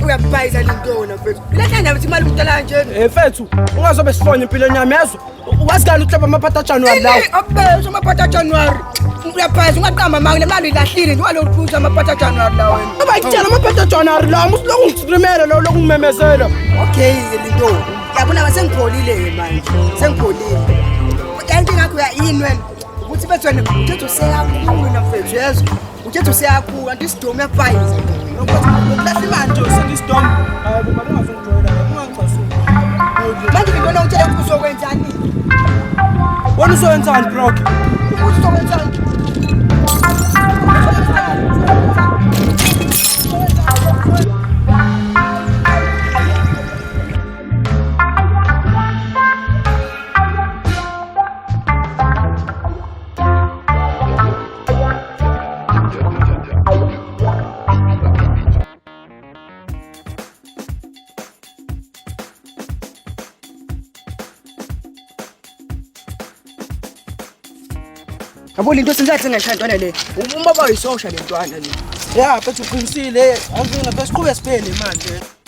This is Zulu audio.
uyabhayiza lentona mfethu. Ilahlanja ukuthi imali umntala njeni. Mfethu, ungazobe sifone empilweni yami yezwa. Wazi kanti uhlaba amaphatha January lawo. Abese amaphatha January. Uyabhayiza ungaqamba manje nemali ilahlile nje walokuphuza amaphatha January lawo wena. Abayitshela amaphatha January lawo musiloko ngitrimela lo lokungimemezela. Okay lentona. Yabona sengipholile manje. Sengipholile. Kanti ngakho yini wena? Ukuthi bethwena uthethe useyakhulu mfethu yezwa. Uthethe useyakhulu kanti isidome yabhayiza. Lokulahle manje Sengisidom. Hayi kuba ungazongijoyela ungangichasuli. Manje ngibona utshela ukuthi uzokwenzani. Wena uzoyenzani bro? Ukuthi uzokwenzani. Yabo into senzathi ngeshantwana le. Uma bayisosha lentwana le. Ya, mfethu uqinisile. Angina bese siqhube sibhele manje.